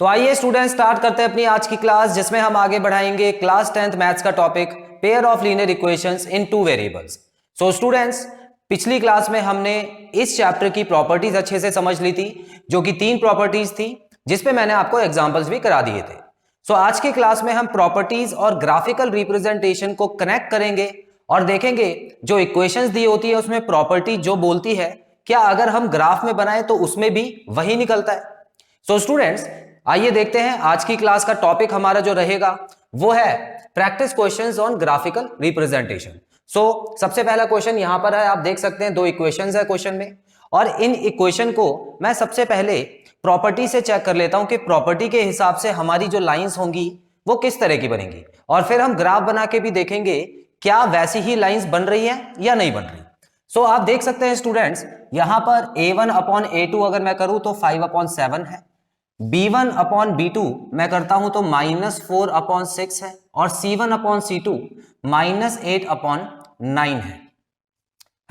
तो आइए student start करते हैं अपनी आज की क्लास, जिसमें हम आगे बढ़ाएंगे क्लास 10th मैथ्स का topic pair of linear equations in two variables. So students, पिछली क्लास में हमने इस चैप्टर की प्रॉपर्टीज अच्छे से समझ ली थी, जो कि 3 प्रॉपर्टीज थी, जिसपे मैंने आपको एग्जांपल्स भी करा दिए थे। सो आज की क्लास में हम प्रॉपर्टीज और ग्राफिकल रिप्रेजेंटेशन को कनेक्ट करेंगे और देखेंगे जो इक्वेशंस दी होती है उसमें प्रॉपर्टी जो बोलती है, क्या अगर हम ग्राफ में बनाए तो उसमें भी वही निकलता है। सो स्टूडेंट्स, आइए देखते हैं आज की क्लास का टॉपिक हमारा जो रहेगा वो है practice questions on graphical representation. So सबसे पहला क्वेश्चन यहां पर है, आप देख सकते हैं 2 इक्वेशंस है क्वेश्चन में, और इन इक्वेशन को मैं सबसे पहले प्रॉपर्टी से चेक कर लेता हूं कि प्रॉपर्टी के हिसाब से हमारी जो लाइंस होंगी वो किस तरह की बनेंगी, और फिर हम ग्राफ बना के भी देखेंगे क्या वैसी ही लाइंस बन रही है या नहीं बन रही। सो आप देख सकते हैं स्टूडेंट्स, यहां पर a1/a2 अगर मैं करूं तो 5/7 है, b1/b2 मैं करता हूं तो -4/6 है, और c1/c2 -8/9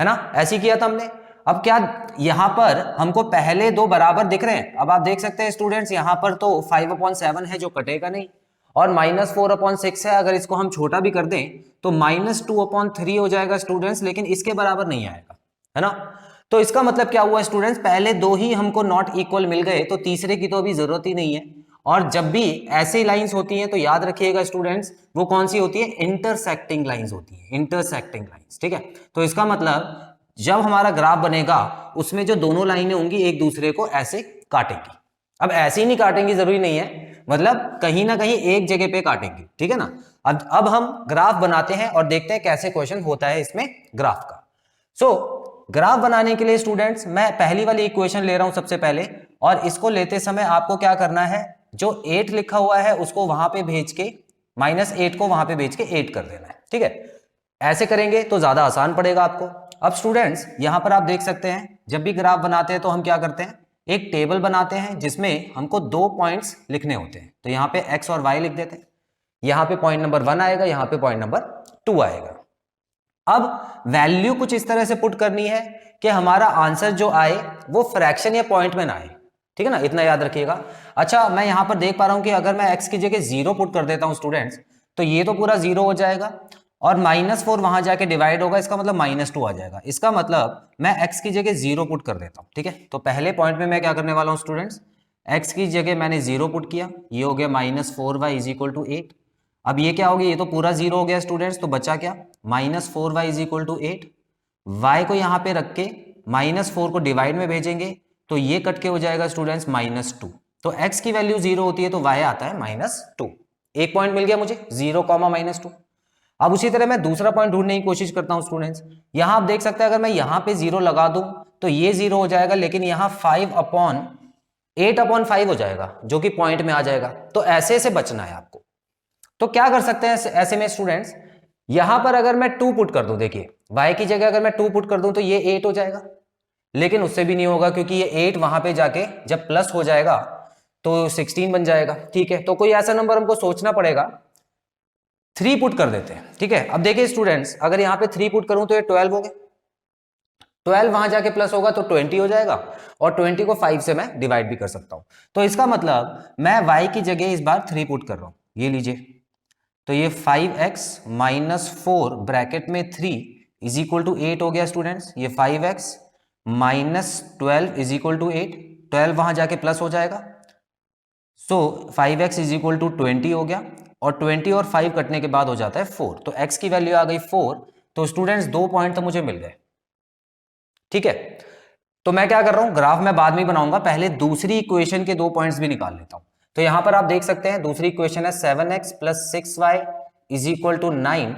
है ना। ऐसी किया था हमने। अब क्या यहां पर हमको पहले दो बराबर दिख रहे हैं? अब आप देख सकते हैं स्टूडेंट्स, यहां पर तो 5/7 है जो कटेगा नहीं, और -4/6 है, अगर इसको हम छोटा भी कर दें तो -2/3 हो जाएगा स्टूडेंट्स, लेकिन इसके बराबर नहीं आएगा, है ना। तो इसका मतलब क्या हुआ स्टूडेंट्स, पहले दो ही हमको नॉट इक्वल मिल गए, तो तीसरे की तो अभी जरूरत ही नहीं है। और जब भी ऐसी लाइंस होती हैं तो याद रखिएगा स्टूडेंट्स, वो कौन सी होती है? इंटरसेक्टिंग लाइंस होती है, इंटरसेक्टिंग लाइंस, ठीक है। तो इसका मतलब जब हमारा ग्राफ बनेगा उसमें जो दोनों लाइनें होंगी एक दूसरे को ऐसे काटेंगी। अब ऐसे ही नहीं काटेंगी, जरूरी नहीं है, मतलब कहीं ना कहीं एक जगह पे काटेंगे, ठीक है ना। अब हम ग्राफ बनाते हैं और देखते हैं कैसे क्वेश्चन होता है इसमें ग्राफ का। सो ग्राफ बनाने के लिए स्टूडेंट्स मैं पहली वाली इक्वेशन ले रहा हूं सबसे पहले, और इसको लेते समय आपको क्या करना है, जो 8 लिखा हुआ है उसको वहां पे भेज के -8 को वहां पे भेज के 8 कर देना है, ठीक है। ऐसे करेंगे तो ज्यादा आसान पड़ेगा आपको। अब स्टूडेंट्स यहां पर आप देख सकते हैं, जब भी ग्राफ बनाते हैं तो हम क्या करते हैं, एक टेबल बनाते हैं जिसमें हमको 2 पॉइंट्स लिखने होते हैं। तो यहां पे x और y लिख देते हैं, यहां पे पॉइंट नंबर 1 आएगा, यहां पे पॉइंट नंबर 2 आएगा। अब वैल्यू कुछ इस तरह से पुट करनी है कि हमारा आंसर जो आए वो फ्रैक्शन या पॉइंट में ना आए, ठीक है ना, इतना याद रखिएगा। अच्छा, मैं यहां पर देख पा रहा हूं कि अगर मैं x की जगह 0 पुट कर देता हूं स्टूडेंट्स, तो ये तो पूरा 0 हो जाएगा, और -4 वहां जाके डिवाइड होगा, इसका मतलब -2 आ जाएगा। इसका मतलब मैं x की जगह 0 पुट कर देता हूं, ठीक है। तो पहले पॉइंट में मैं क्या करने वाला हूं स्टूडेंट्स, x की जगह मैंने 0 पुट किया, ये हो गया -4y = 8। अब ये क्या हो गया, ये तो पूरा 0 हो गया स्टूडेंट्स, तो बचा क्या, -4y = 8। y को यहाँ पे रख के -4 को डिवाइड में भेजेंगे तो ये कट के हो जाएगा स्टूडेंट्स -2। तो x की वैल्यू 0 होती है तो y आता है -2। एक पॉइंट मिल गया मुझे, 0, -2। अब उसी तरह मैं दूसरा पॉइंट ढूंढने की कोशिश करता हूं स्टूडेंट्स। यहां आप देख सकते हैं, अगर मैं यहां पे 0 लगा दूं तो ये 0 हो जाएगा, लेकिन यहां 8/5 हो जाएगा जो कि पॉइंट में आ जाएगा। तो ऐसे से बचना है आपको। तो क्या कर सकते हैं ऐसे में स्टूडेंट्स, यहां पर अगर मैं 2 पुट कर दूं, देखिए y की जगह अगर मैं 2 पुट कर दूं तो ये 8 हो जाएगा, लेकिन उससे भी नहीं होगा क्योंकि ये 8 वहां पे जाके जब प्लस हो जाएगा तो 16 बन जाएगा, ठीक है। तो कोई ऐसा नंबर हमको सोचना पड़ेगा। 3 पुट कर देते हैं, ठीक है। अब देखिए स्टूडेंट्स, अगर यहाँ पे 3 पुट करूं तो ये 12 हो गया, 12 वहां जाके प्लस होगा तो 20 हो जाएगा, और 20 को 5 से मैं डिवाइड भी कर सकता हूं। तो इसका मतलब मैं y की जगह इस बार 3 पुट कर रहा हूं, ये लीजिए। तो ये 5x - 4 ब्रैकेट में 3 = 8 हो गया स्टूडेंट्स। ये 5x - 12 = 8, 12 वहां जाके प्लस हो जाएगा, सो 5x = 20 हो गया, और 20 और 5 कटने के बाद हो जाता है 4। तो x की वैल्यू आ गई 4। तो स्टूडेंट्स 2 पॉइंट तो मुझे मिल गए, ठीक है। तो मैं क्या कर रहा हूं, ग्राफ मैं बाद में बनाऊंगा, पहले दूसरी इक्वेशन के 2 पॉइंट्स भी निकाल लेता हूं। तो यहां पर आप देख सकते हैं दूसरी इक्वेशन है 7x + 6y = 9।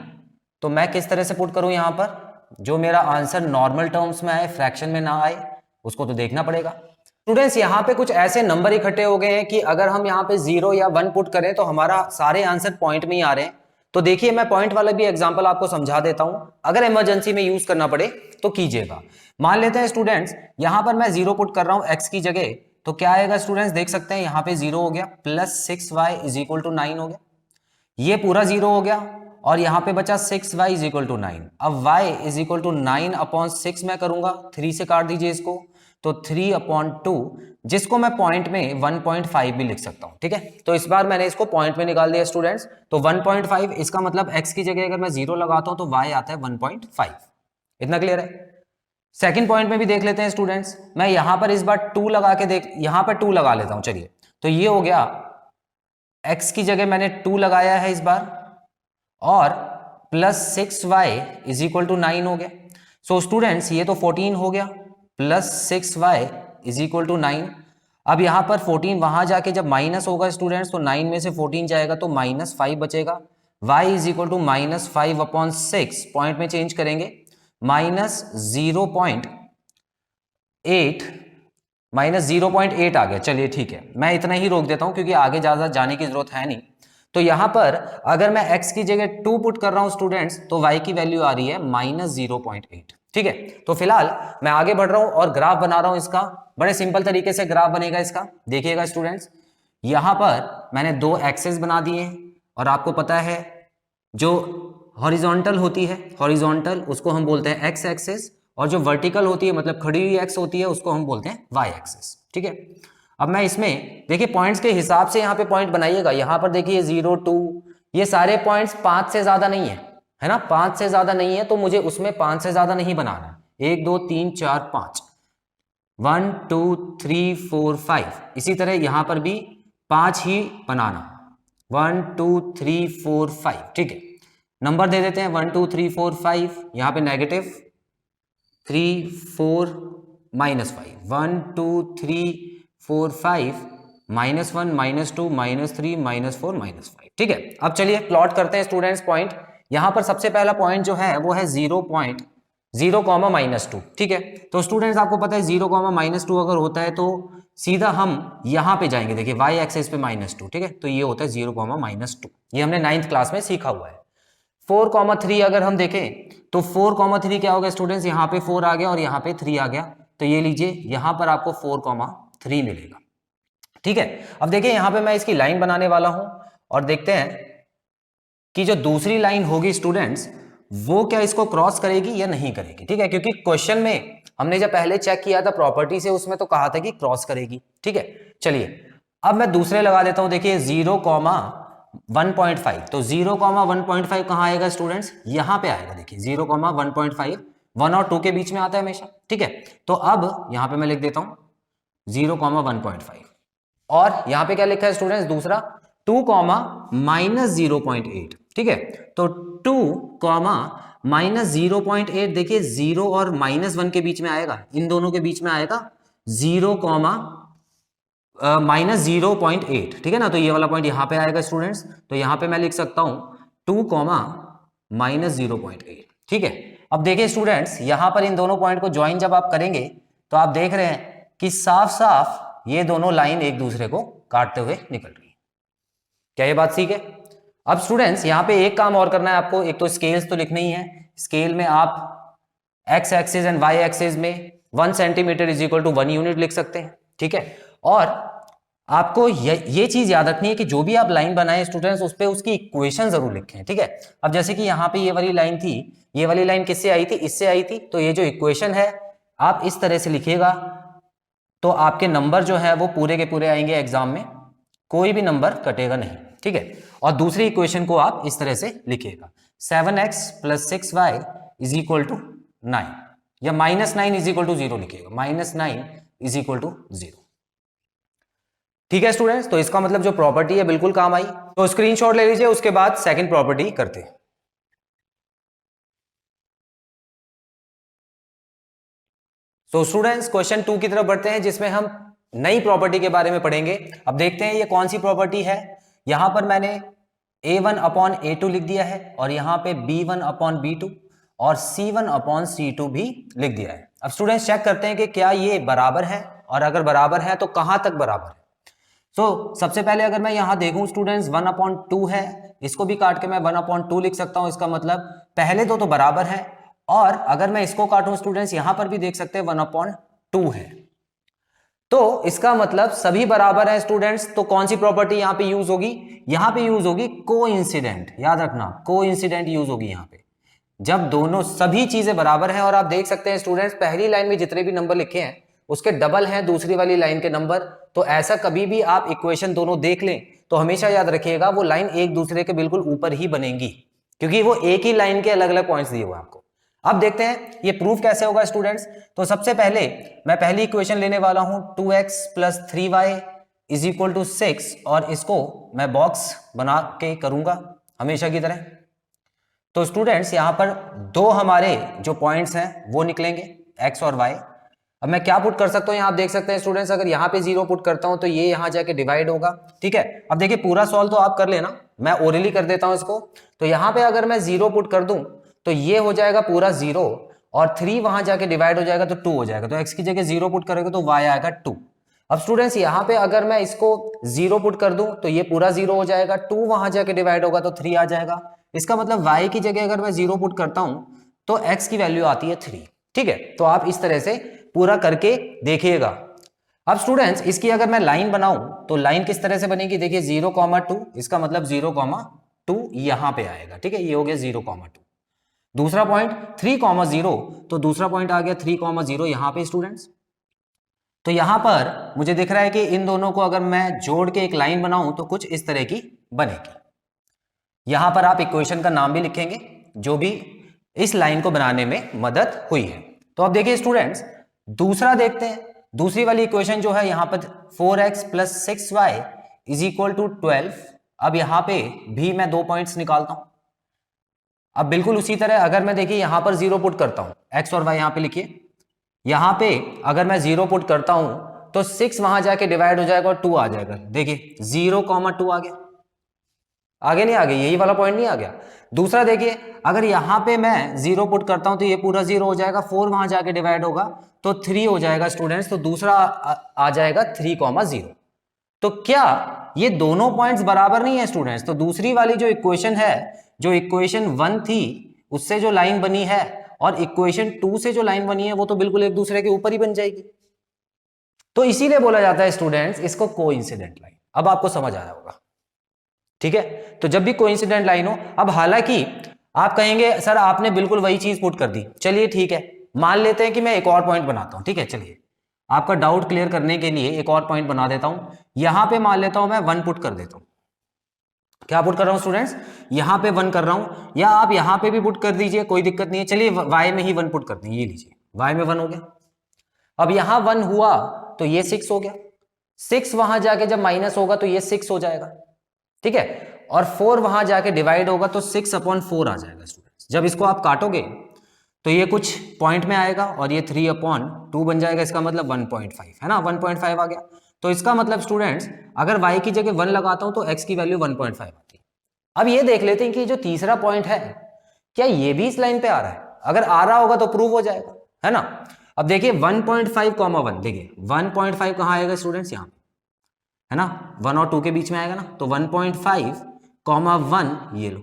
तो मैं किस तरह से पुट करूं, यहां पर जो मेरा आंसर नॉर्मल टर्म्स में आए, फ्रैक्शन में ना आए, उसको तो देखना पड़ेगा। स्टूडेंट्स यहां पे कुछ ऐसे नंबर इकट्ठे हो गए हैं कि अगर हम यहां पे 0 या 1 पुट करें तो हमारा सारे आंसर पॉइंट में ही आ रहे हैं। तो देखिए मैं पॉइंट वाला भी एग्जांपल आपको समझा देता हूं, अगर इमरजेंसी में यूज करना पड़े तो कीजिएगा। मान लेते हैं स्टूडेंट्स, यहां पर मैं 0 पुट कर रहा हूं x की जगह, तो क्या आएगा स्टूडेंट्स, देख सकते हैं यहां पे 0 हो गया, प्लस 6y = 9 हो गया, ये पूरा 0 हो गया, और यहां पे बचा 6y = 9। अब y = 9/6 मैं करूंगा, 3 से काट दीजिए इसको, तो 3/2 जिसको मैं पॉइंट में 1.5 भी लिख सकता हूं। ठीक है, तो इस बार मैंने इसको पॉइंट में निकाल दिया स्टूडेंट्स। तो 1.5 इसका मतलब x की जगह अगर मैं 0 लगाता हूं तो y आता है 1.5। इतना क्लियर है? सेकंड पॉइंट में भी देख लेते हैं स्टूडेंट्स। मैं यहां पर इस बार 2 लगा के यहां पर 2 लगा लेता हूं। चलिए, तो ये हो गया, x की जगह मैंने 2 लगाया है इस बार, और plus 6y is equal to 9 हो गया। सो स्टूडेंट्स ये तो 14 हो गया, plus 6y is equal to 9। अब यहां पर 14 वहां जाके जब माइनस होगा स्टूडेंट्स, तो 9 में से 14 जाएगा तो -5 बचेगा। y is equal to -5/6, point में चेंज करेंगे, -0.8 -0.8 आ गया। चलिए ठीक है, मैं इतना ही रोक देता हूं क्योंकि आगे ज्यादा जाने की जरूरत है नहीं। तो यहां पर अगर मैं x की जगह 2 पुट कर रहा हूं स्टूडेंट्स, तो y की वैल्यू आ रही है -0.8। ठीक है, तो फिलहाल मैं आगे बढ़ रहा हूं और ग्राफ बना रहा हूं इसका। बड़े सिंपल तरीके से ग्राफ बनेगा इसका, देखिएगा स्टूडेंट्स। यहां पर मैंने 2 एक्सेस बना दिए हैं, और आपको पता है जो हॉरिजॉन्टल होती है, हॉरिजॉन्टल उसको हम बोलते हैं x एक्सेस, और जो वर्टिकल होती है मतलब खड़ी हुई x होती है उसको हम बोलते हैं y एक्सेस। ठीक है, अब मैं इसमें देखिए पॉइंट्स के हिसाब से यहाँ पे पॉइंट बनाइएगा। यहाँ पर देखिए 0 2, ये सारे पॉइंट्स 5 से ज्यादा नहीं है ना, 5 से ज्यादा नहीं है, तो मुझे उसमें 5 से ज्यादा नहीं बनाना है। 1 2 3 4 5, 1 2 3 4 5, इसी तरह यहां पर भी 5 ही बनाना, 1 2 3 4 5। ठीक है, नंबर दे देते हैं 1 2 3 4 5, यहां पे नेगेटिव 3 4 -5, 1 2 3 4 5, -1 -2 -3 -4 -5। ठीक है, अब चलिए प्लॉट करते हैं स्टूडेंट्स पॉइंट। यहां पर सबसे पहला पॉइंट जो है वो है 0.0, -2। ठीक है, तो स्टूडेंट्स आपको पता है 0, -2 अगर होता है तो सीधा हम यहां पे जाएंगे। देखिए y एक्सिस पे -2। ठीक है, तो ये होता है 0, -2। ये हमने 9th क्लास में सीखा हुआ है। 4, 3 अगर हम देखें तो 4, 3 क्या होगा स्टूडेंट्स, यहाँ पे 4 आ गया और यहाँ पे 3 आ गया, तो ये लीजिए यहाँ पर आपको 4, 3 मिलेगा। ठीक है, अब देखिए यहाँ पे मैं इसकी लाइन बनाने वाला हूं, और देखते हैं कि जो दूसरी लाइन होगी स्टूडेंट्स वो क्या इसको क्रॉस करेगी या नहीं करेगी। ठीक है, क्योंकि क्वेश्चन में हमने जब पहले चेक किया था प्रॉपर्टी से, उसमें तो कहा था कि क्रॉस करेगी। ठीक है, चलिए अब मैं दूसरे लगा देता हूं। देखिए 0, 1.5, तो 0, 1.5 कहां आएगा स्टूडेंट्स, यहां पे आएगा। देखिए 0, 1.5 1 और 2 के बीच में आता है हमेशा। ठीक है, तो अब यहां पे मैं लिख देता हूं 0, 1.5, और यहां पे क्या लिखा है स्टूडेंट्स दूसरा 2, -0.8। ठीक है, तो 2, -0.8, देखिए 0 और -1 के बीच में आएगा, इन दोनों के बीच में आएगा 0, -0.8। ठीक है ना, तो ये वाला पॉइंट यहां पे आएगा स्टूडेंट्स, तो यहां पे मैं लिख सकता हूं 2, -0.8। ठीक है, अब देखिए स्टूडेंट्स यहां पर इन दोनों पॉइंट को ज्वाइन जब आप करेंगे तो आप देख रहे हैं कि साफ साफ ये दोनों लाइन एक दूसरे को काटते हुए निकल रही है। क्या ये बात ठीक है? अब स्टूडेंट्स यहां पे एक काम और करना है आपको, एक तो स्केल्स तो लिखनी ही है। स्केल में आप x axis and y axis में 1 centimetre is equal to 1 unit लिख सकते हैं। ठीक है, और आपको ये चीज याद रखनी है कि जो भी आप लाइन बनाए स्टूडेंट्स उस पे उसकी इक्वेशन जरूर लिखें। ठीक है, अब जैसे कि यहाँ पे ये वाली लाइन थी, ये वाली लाइन किससे आई थी, इससे आई थी, तो ये जो इक्वेशन है आप इस तरह से लिखिएगा, तो आपके नंबर जो है वो पूरे के पूरे आएंगे एग्जाम में, कोई भी नंबर कटेगा नहीं। ठीक है, और दूसरी इक्वेशन को आप इस तरह से लिखिएगा 7x + 6y is equal to 9, या -9 इज इक्वल टू 0 लिखिएगा, -9 इज इक्वल टू 0। ठीक है स्टूडेंट्स, तो इसका मतलब जो प्रॉपर्टी है बिल्कुल काम आई। तो स्क्रीनशॉट ले लीजिए, उसके बाद सेकंड प्रॉपर्टी करते हैं। तो स्टूडेंट्स क्वेश्चन 2 की तरफ बढ़ते हैं, जिसमें हम नई प्रॉपर्टी के बारे में पढ़ेंगे। अब देखते हैं ये कौन सी प्रॉपर्टी है। यहां पर मैंने a1/a2 लिख दिया है, और यहां पे b1/b2 और c1/c2 भी लिख दिया है। अब स्टूडेंट्स चेक करते हैं कि क्या ये बराबर है, और अगर बराबर है तो कहां तक बराबर है। सबसे पहले अगर मैं यहां देखूं स्टूडेंट्स 1/2 है, इसको भी काट के मैं 1/2 लिख सकता हूं। इसका मतलब पहले दो तो बराबर है, और अगर मैं इसको काटूं स्टूडेंट्स यहां पर भी देख सकते हैं 1/2 है, तो इसका मतलब सभी बराबर है स्टूडेंट्स। तो कौन सी प्रॉपर्टी यहां पे यूज होगी, यहां पे यूज होगी कोइंसिडेंट। याद रखना कोइंसिडेंट यूज होगी यहां पे, जब दोनों सभी चीजें बराबर हैं। और आप देख सकते हैं स्टूडेंट्स पहली लाइन में जितने भी नंबर लिखे हैं उसके डबल हैं दूसरी वाली लाइन के नंबर, तो ऐसा कभी भी आप इक्वेशन दोनों देख लें तो हमेशा याद रखिएगा वो लाइन एक दूसरे के बिल्कुल ऊपर ही बनेंगी, क्योंकि वो एक ही लाइन के अलग अलग पॉइंट्स दिए हुए आपको। अब देखते हैं ये प्रूफ कैसे होगा स्टूडेंट्स। तो सबसे पहले मैं पहली इक्वेशन लेने वाला हूं 2x + 3y = 6, और इसको मैं बॉक्स बना के करूंगा हमेशा की तरह। तो स्टूडेंट्स यहां पर दो हमारे जो पॉइंट्स हैं वो निकलेंगे, x और y। अब मैं क्या पुट कर सकता हूं, यहां आप देख सकते हैं स्टूडेंट्स, अगर यहां पे 0 पुट करता हूं तो ये यहां जाके डिवाइड होगा, ठीक है। अब देखिए पूरा सॉल्व तो आप कर लेना, मैं ओरली कर देता हूं इसको। तो यहां पे अगर मैं 0 पुट कर दूं तो ये हो जाएगा पूरा 0, और 3 वहां जाके डिवाइड हो जाएगा तो 2 हो जाएगा। तो x की जगह 0 पुट करेंगे तो y आएगा 2। अब स्टूडेंट्स यहां पे अगर मैं इसको 0 पुट कर दूं तो ये पूरा 0 हो जाएगा, 2 वहां जाके डिवाइड होगा तो 3 आ जाएगा। इसका मतलब y की जगह अगर मैं 0 पुट करता हूं तो x की वैल्यू आती है 3, ठीक है। तो आप इस तरह से पूरा करके देखिएगा। अब स्टूडेंट्स इसकी अगर मैं लाइन बनाऊं तो लाइन किस तरह से बनेगी, देखिए 0,2, इसका मतलब 0,2 यहां पे आएगा, ठीक है, ये हो गया 0,2। दूसरा पॉइंट 3,0, तो दूसरा पॉइंट आ गया 3,0 यहां पे स्टूडेंट्स। तो यहां पर मुझे दिख रहा है कि इन दोनों को अगर मैं जोड़ के एक लाइन बनाऊं तो कुछ इस तरह की बनेगी। यहां पर आप इक्वेशन का नाम भी लिखेंगे जो भी इस लाइन को बनाने में मदद हुई है। तो अब देखिए स्टूडेंट्स दूसरा देखते हैं, दूसरी वाली इक्वेशन जो है यहां पर 4x + 6y = 12। अब यहां पे भी मैं 2 पॉइंट्स निकालता हूं। अब बिल्कुल उसी तरह अगर मैं देखिए यहां पर 0 पुट करता हूं, x और y यहां पे लिखिए, यहां पे अगर मैं 0 पुट करता हूं तो 6 वहां जाके डिवाइड हो जाएगा और 2 आ जाएगा। देखिए 0,2 आ गया, आगे नहीं आ गया, यही वाला पॉइंट नहीं आ गया। दूसरा देखिए अगर यहां पे मैं 0 पुट करता हूं तो ये पूरा 0 हो जाएगा, 4 वहां जाके डिवाइड होगा तो 3 हो जाएगा स्टूडेंट्स। तो दूसरा आ जाएगा 3,0। तो क्या ये दोनों पॉइंट्स बराबर नहीं है स्टूडेंट्स? तो दूसरी वाली जो इक्वेशन है, जो इक्वेशन 1 थी उससे जो लाइन बनी है और इक्वेशन 2 से जो लाइन बनी है वो तो बिल्कुल एक दूसरे के ऊपर ही बन जाएगी। तो इसीलिए बोला जाता है स्टूडेंट्स इसको कोइंसिडेंट लाइन। अब आपको समझ आया होगा, ठीक है। तो जब भी कोइंसिडेंट लाइन हो, अब हालांकि आप कहेंगे सर आपने बिल्कुल वही चीज पुट कर दी, चलिए ठीक है, मान लेते हैं कि मैं एक और पॉइंट बनाता हूं, ठीक है। चलिए आपका डाउट क्लियर करने के लिए एक और पॉइंट बना देता हूं। यहां पे मान लेता हूं मैं 1 पुट कर देता हूं। क्या पुट कर रहा हूं स्टूडेंट्स, यहां पे 1 कर रहा हूं, या आप यहां पे भी पुट कर दीजिए, कोई दिक्कत नहीं है। चलिए y में ही 1 पुट करते हैं, ये लीजिए y में 1 हो गया। अब यहां 1 हुआ तो ये 6 हो गया, 6 वहां जाके जब माइनस होगा तो ये 6 हो जाएगा, ठीक है। और 4 वहां जाके डिवाइड होगा तो 6/4 आ जाएगा स्टूडेंट्स। जब इसको आप काटोगे तो ये कुछ पॉइंट में आएगा और ये 3/2 बन जाएगा, इसका मतलब 1.5 है ना, 1.5 आ गया। तो इसका मतलब स्टूडेंट्स अगर y की जगह 1 लगाता हूं तो x की वैल्यू 1.5 आती है। अब ये देख लेते हैं कि जो तीसरा पॉइंट है क्या ये भी इस लाइन पे आ रहा है, अगर आ रहा होगा तो प्रूव हो जाएगा, है ना। अब देखिए 1.5, 1, देखिए 1.5 कहां आएगा स्टूडेंट्स, यहां है ना, 1 और 2 के बीच में आएगा ना। तो 1.5, 1 ये लो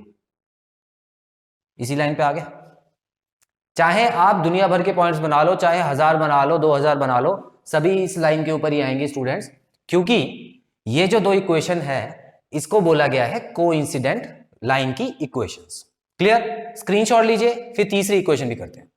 इसी लाइन पे आ गया। चाहे आप दुनिया भर के पॉइंट्स बना लो, चाहे 1000 बना लो, 2000 बना लो, सभी इस लाइन के ऊपर ही आएंगे स्टूडेंट्स, क्योंकि ये जो 2 इक्वेशन है इसको बोला गया है कोइंसिडेंट लाइन की इक्वेशंस। क्लियर, स्क्रीनशॉट लीजिए, फिर तीसरी इक्वेशन भी करते हैं।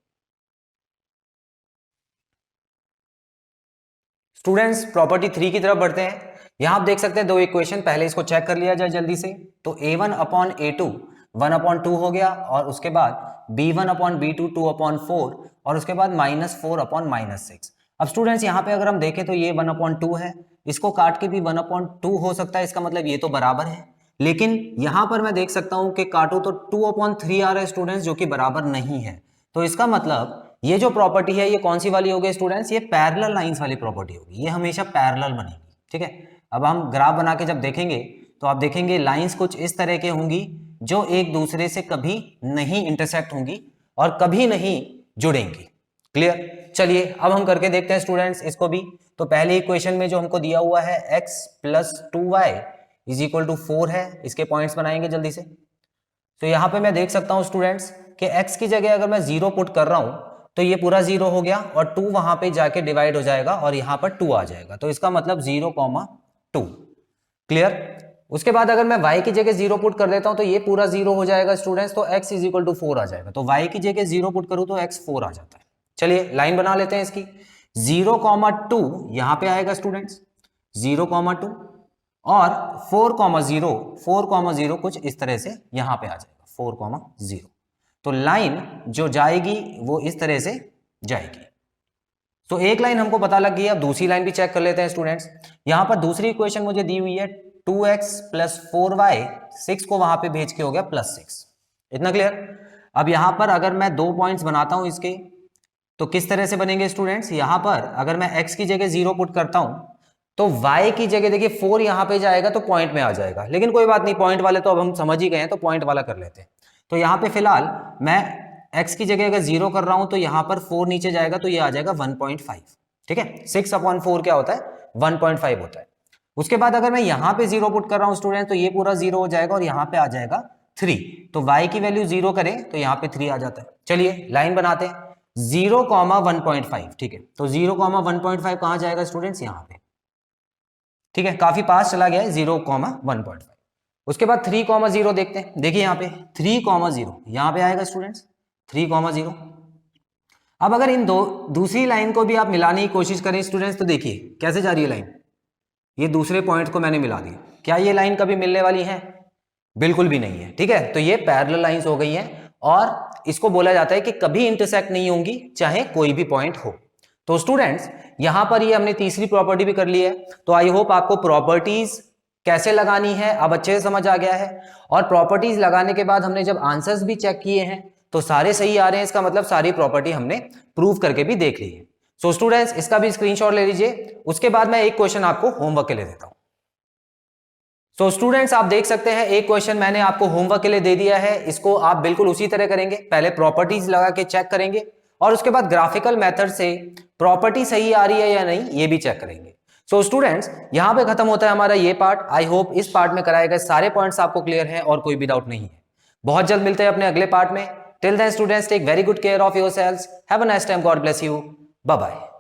स्टूडेंट्स प्रॉपर्टी 3 की तरफ बढ़ते हैं। यहां आप देख सकते हैं 2 इक्वेशन, पहले इसको चेक कर लिया जाए जल्दी से। तो a1/a2 1/2 हो गया, और उसके बाद b1/b2 2/4, और उसके बाद -4/-6। अब स्टूडेंट्स यहां पे अगर हम देखें तो ये 1/2 है, इसको काट के भी 1/2 हो सकता है, इसका मतलब ये तो बराबर है। लेकिन यहां पर मैं देख सकता हूं कि काटो तो 2/3 आ रहा है स्टूडेंट्स, जो कि बराबर नहीं है। तो इसका मतलब ये जो प्रॉपर्टी है ये कौन सी वाली होगी स्टूडेंट्स, ये पैरेलल लाइंस वाली प्रॉपर्टी होगी, ये हमेशा पैरेलल बनेगी, ठीक है। अब हम ग्राफ बना के जब देखेंगे तो आप देखेंगे लाइंस कुछ इस तरह के होंगी जो एक दूसरे से कभी नहीं इंटरसेक्ट होंगी और कभी नहीं जुड़ेंगी। क्लियर, चलिए अब हम करके देखते हैं स्टूडेंट्स इसको भी। तो पहले इक्वेशन में जो हमको दिया हुआ है x + 2y = 4 है, इसके पॉइंट्स बनाएंगे जल्दी से। तो यहां पे मैं देख सकता हूं स्टूडेंट्स कि x की जगह अगर मैं 0 पुट कर रहा हूं तो ये पूरा 0 हो गया, और 2 वहां पे जाके डिवाइड हो जाएगा और यहां पर 2 आ जाएगा। तो इसका मतलब 0,2। क्लियर, उसके बाद अगर मैं y की जगह 0 पुट कर देता हूं तो ये पूरा 0 हो जाएगा स्टूडेंट्स, तो x = 4 आ जाएगा। तो y की जगह 0 पुट करूं तो x 4 आ जाता है। चलिए लाइन बना लेते हैं इसकी। 0,2 यहां पे आएगा स्टूडेंट्स, 0,2 और 4,0 कुछ इस तरह से यहां पे आ जाएगा 4,0। तो लाइन जो जाएगी वो इस तरह से जाएगी। तो एक लाइन हमको पता लग गई, अब दूसरी लाइन भी चेक कर लेते हैं स्टूडेंट्स। यहां पर दूसरी इक्वेशन मुझे दी हुई है 2x + 4y, 6 को वहां पे भेज के हो गया +6। इतना क्लियर? अब यहां पर अगर मैं 2 पॉइंट्स बनाता हूं इसके, तो किस तरह से बनेंगे स्टूडेंट्स? यहां पर अगर मैं x की जगह 0 पुट करता हूं तो y की जगह देखिए 4 यहां पे जाएगा तो पॉइंट में आ जाएगा, लेकिन कोई बात नहीं, पॉइंट वाले तो अब हम समझ ही गए हैं, तो पॉइंट वाला कर लेते हैं। तो यहां पे फिलहाल मैं x की जगह अगर 0 कर रहा हूं तो यहां पर 4 नीचे जाएगा तो ये आ जाएगा 1.5। ठीक है, 6/4 क्या होता है? 1.5 होता है। उसके बाद अगर मैं यहां पे 0 पुट कर रहा हूं स्टूडेंट तो ये पूरा 0 हो जाएगा और यहां पे आ जाएगा 3। तो y की वैल्यू 0 करें तो यहां पे 3 आ जाता है। चलिए लाइन बनाते हैं, 0,1.5। ठीक है, तो 0,1.5 कहां जाएगा स्टूडेंट्स? यहां पे। ठीक है, काफी पास चला गया है 0,1.5। उसके बाद 3,0 देखते हैं। देखिए यहां पे 3,0 यहां पे आएगा स्टूडेंट्स, 3,0। अब अगर इन दूसरी लाइन को भी आप मिलाने की कोशिश करें स्टूडेंट्स तो देखिए कैसे जा रही है लाइन। ये दूसरे पॉइंट को मैंने मिला दिया, क्या ये लाइन कभी मिलने वाली है? बिल्कुल भी नहीं है। ठीक है, तो ये पैरेलल लाइंस हो गई हैं और इसको बोला जाता है कि कभी इंटरसेक्ट नहीं होंगी चाहे कोई भी पॉइंट हो। तो स्टूडेंट्स यहां पर ये हमने तीसरी प्रॉपर्टी भी कर ली है। तो आई होप आपको प्रॉपर्टीज कैसे लगानी है अब अच्छे से समझ आ गया है। और प्रॉपर्टीज लगाने के बाद हमने जब आंसर्स भी चेक किए हैं तो सारे सही आ रहे हैं, इसका मतलब सारी प्रॉपर्टी हमने प्रूव करके भी देख ली है। सो स्टूडेंट्स इसका भी स्क्रीनशॉट ले लीजिए। उसके बाद मैं एक क्वेश्चन आपको होमवर्क के लिए देता हूं। तो स्टूडेंट्स आप देख सकते हैं एक क्वेश्चन मैंने आपको होमवर्क के लिए दे दिया है, इसको आप बिल्कुल उसी तरह करेंगे। पहले प्रॉपर्टीज लगा के चेक करेंगे और उसके बाद ग्राफिकल मेथड से प्रॉपर्टी सही आ रही है या नहीं ये भी चेक करेंगे। सो स्टूडेंट्स यहां पे खत्म होता है हमारा ये पार्ट। आई होप इस पार्ट में कराए गए सारे पॉइंट्स आपको क्लियर हैं और कोई भी डाउट नहीं है। बहुत जल्द मिलते हैं अपने अगले पार्ट में। Till then students take very good care of yourselves. Have a nice time. God bless you. Bye bye.